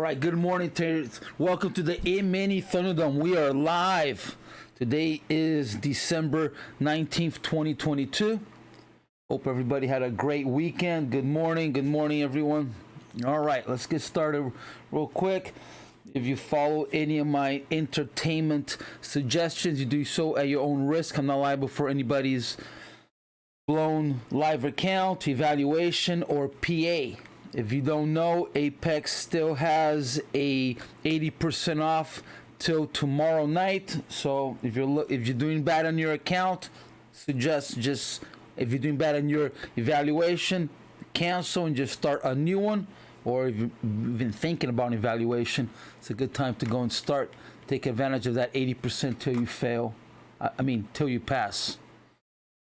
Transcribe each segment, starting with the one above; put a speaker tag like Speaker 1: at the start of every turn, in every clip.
Speaker 1: right, good morning, traders. Welcome to the mini Thunderdome. We are live. Today is December 19th, 2022. Hope everybody had a great weekend. Good morning, everyone. All right, let's get started real quick. If you follow any of my entertainment suggestions, you do so at your own risk. I'm not liable for anybody's blown live account, evaluation, or PA. If you don't know, Apex still has a 80% off till tomorrow night. So if you're doing bad on your account, suggest just if you're doing bad on your evaluation, cancel and just start a new one. Or if you've been thinking about an evaluation, it's a good time to go and start. Take advantage of that 80% till you fail. Till you pass.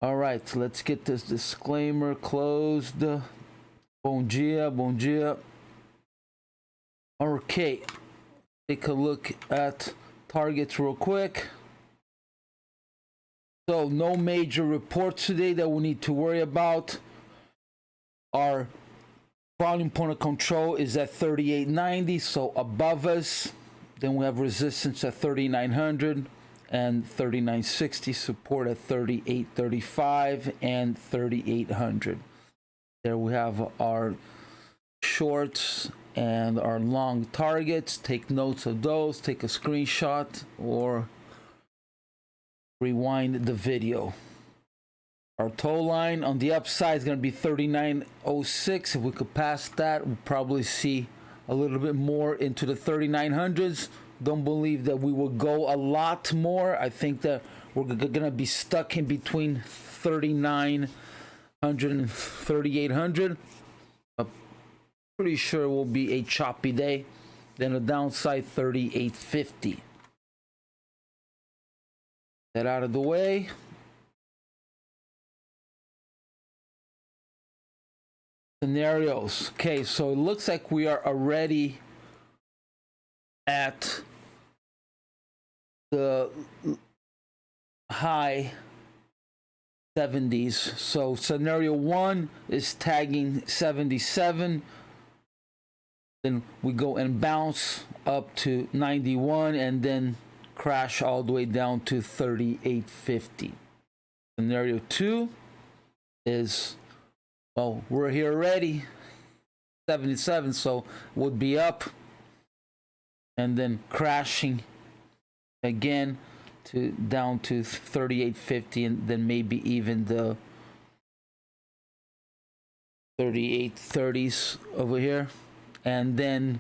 Speaker 1: All right, let's get this disclaimer closed. Bom dia, bom dia. Okay, take a look at targets real quick. So no major reports today that we need to worry about. Our volume point of control is at 3890, so above us. Then we have resistance at 3900 and 3960, support at 3835 and 3800. There we have our shorts and our long targets. Take notes of those, take a screenshot or rewind the video. Our tow line on the upside is going to be 3906. If we could pass that, we'll probably see a little bit more into the 3900s. Don't believe that we will go a lot more. I think that we're going to be stuck in between 3900 and 3800. I'm pretty sure it will be a choppy day. Then the downside 3850. That out of the way. Scenarios. Okay, so it looks like we are already at the high 70s. So scenario 1 is tagging 77. Then we go and bounce up to 91 and then crash all the way down to 3850. Scenario 2 is, well, we're here already, 77, so would be up and then crashing again to down to 3850, and then maybe even the 3830s over here. And then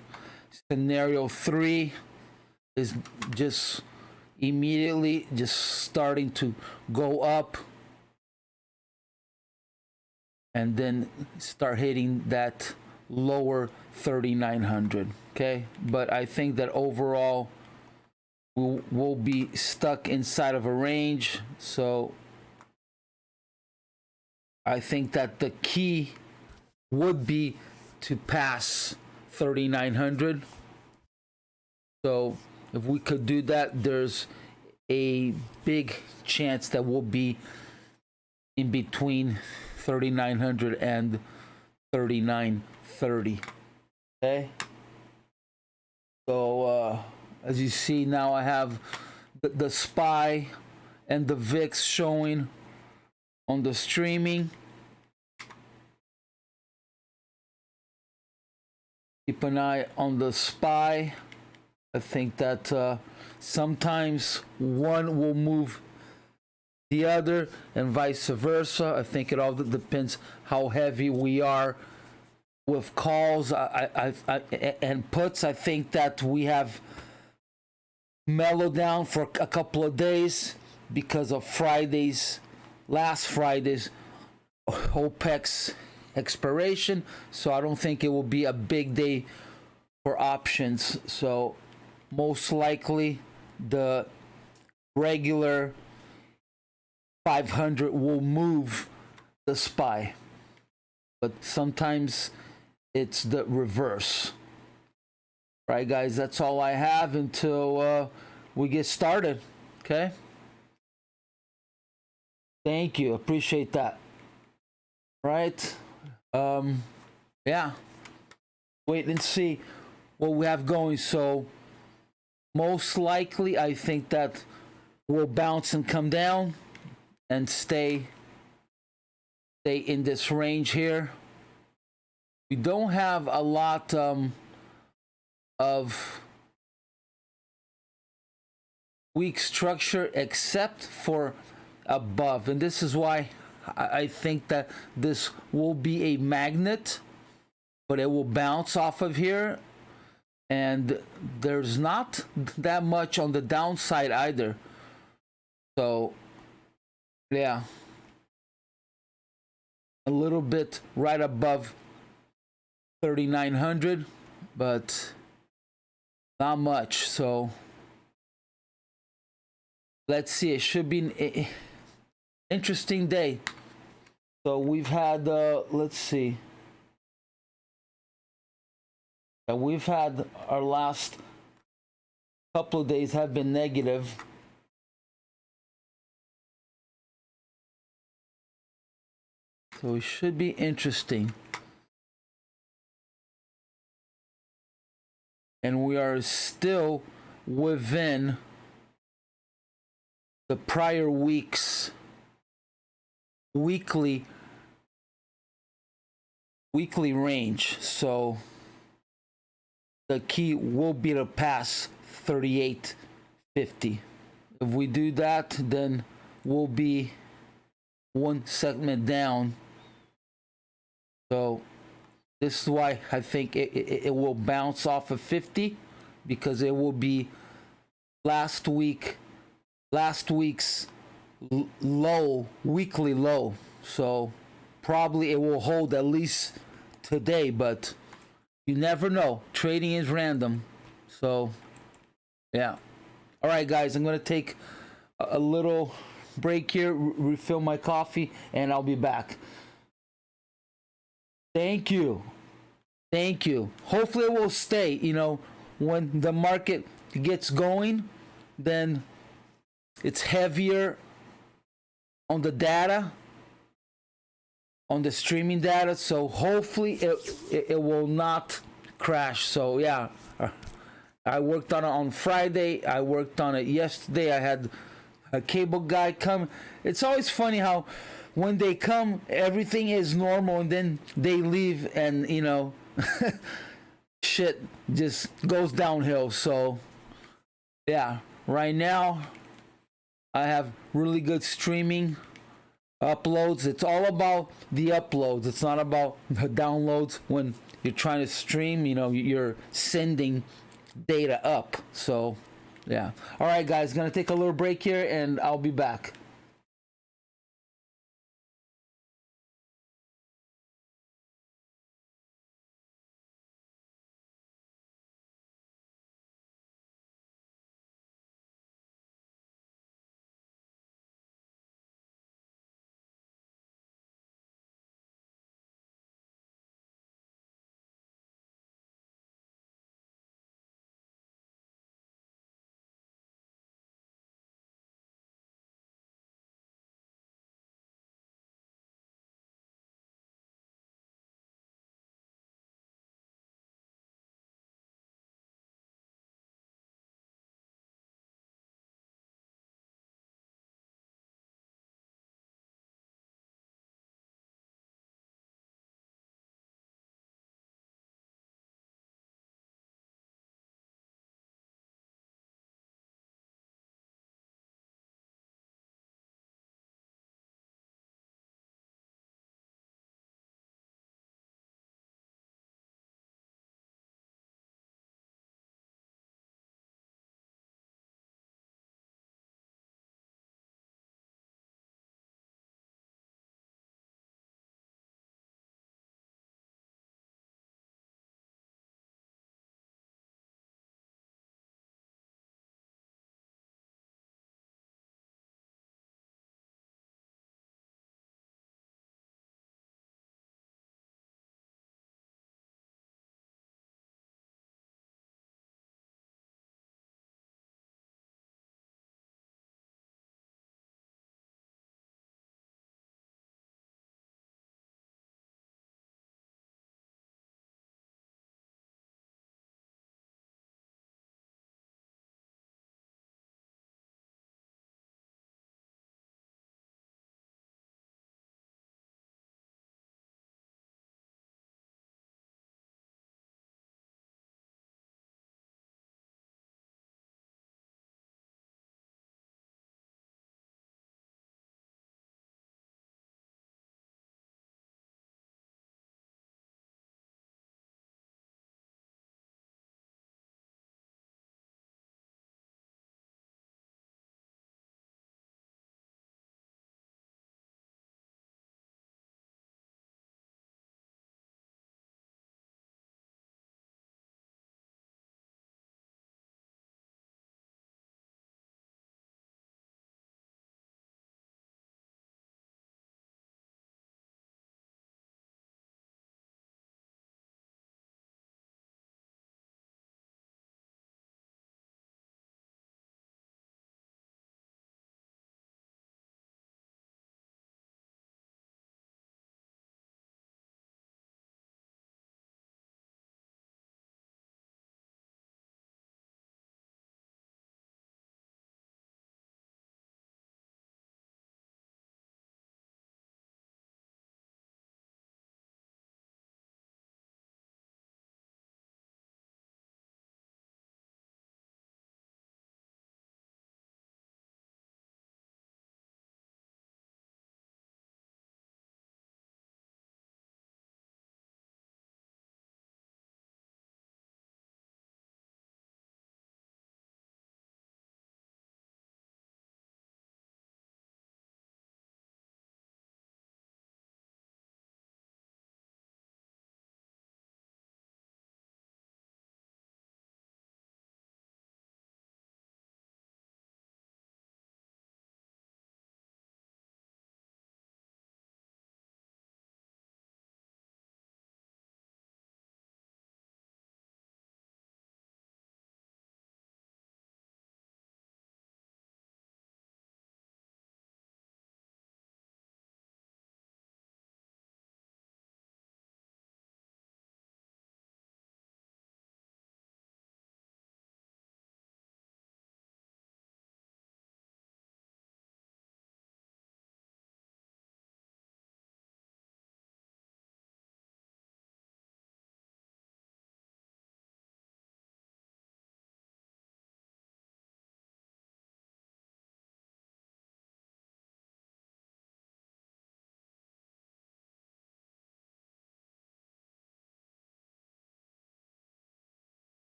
Speaker 1: scenario 3 is just immediately just starting to go up and then start hitting that lower 3900. Okay, but I think that overall we'll be stuck inside of a range. So I think that the key would be to pass 3900. So if we could do that, there's a big chance that we'll be in between 3900 and 3930. Okay, so as you see now, I have the SPY and the VIX showing on the streaming. Keep an eye on the SPY. I think that sometimes one will move the other and vice versa. I think it all depends how heavy we are with calls and puts. I think that we have mellowed down for a couple of days because of last Friday's OPEX expiration. So I don't think it will be a big day for options. So most likely the regular 500 will move the SPY, but sometimes it's the reverse. Right, guys, that's all I have until we get started. Okay, thank you, appreciate that. Right, yeah, wait and see what we have going. So most likely, I think that we'll bounce and come down and stay in this range here. We don't have a lot of weak structure except for above, and this is why I think that this will be a magnet, but it will bounce off of here, and there's not that much on the downside either. So yeah, a little bit right above 3,900, but not much. So let's see. It should be an interesting day. So we've had let's see. We've had our last couple of days have been negative. So it should be interesting. And we are still within the prior week's weekly range. So the key will be to pass 38.50. If we do that, then we'll be one segment down. So this is why I think it will bounce off of 50, because it will be last week's low, weekly low. So probably it will hold at least today, but you never know. Trading is random. So yeah. All right, guys, I'm going to take a little break here, refill my coffee, and I'll be back. Thank you. Hopefully it will stay. You know, when the market gets going, then it's heavier on the data, on the streaming data. So hopefully it will not crash. So yeah, I worked on it on Friday. I worked on it yesterday. I had a cable guy come. It's always funny how when they come, everything is normal, and then they leave, and you know, shit just goes downhill. So yeah, right now I have really good streaming uploads. It's all about the uploads. It's not about the downloads. When you're trying to stream, you know, you're sending data up. So yeah. All right, guys, gonna take a little break here, and I'll be back.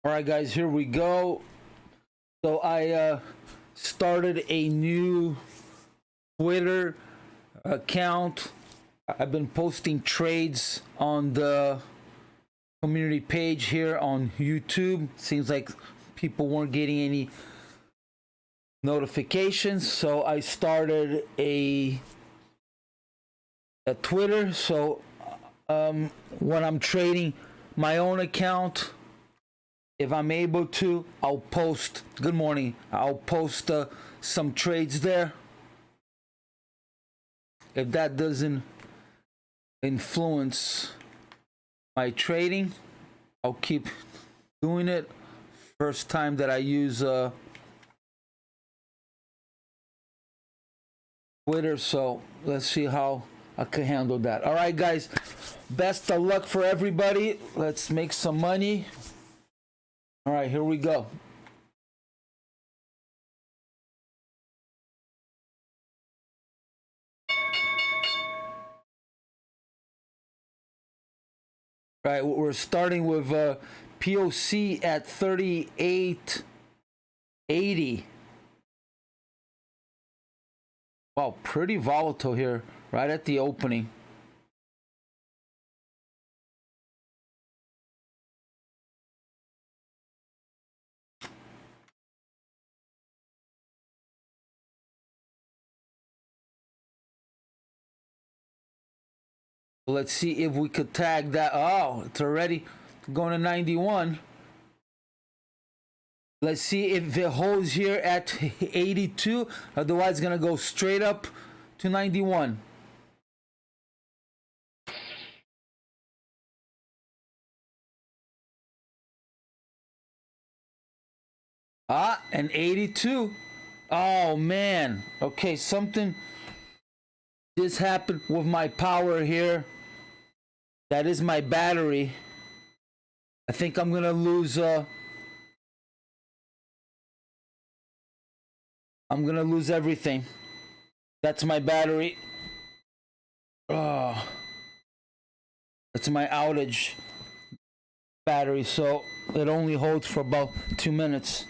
Speaker 1: All right, guys, here we go. So I started a new Twitter account. I've been posting trades on the community page here on YouTube. Seems like people weren't getting any notifications, so I started a Twitter. So when I'm trading my own account, if I'm able to, I'll post, good morning, I'll post some trades there. If that doesn't influence my trading, I'll keep doing it. First time that I use Twitter, so let's see how I can handle that. All right, guys, best of luck for everybody. Let's make some money. All right, here we go. All right, we're starting with POC at 38.80. Wow, pretty volatile here right at the opening. Let's see if we could tag that. Oh, it's already going to 91. Let's see if it holds here at 82. Otherwise, it's going to go straight up to 91. Ah, and 82. Oh, man. Okay, something just happened with my power here. That is my battery. I think I'm going to lose... I'm gonna lose everything. That's my battery. Oh, that's my outage battery, so it only holds for about 2 minutes.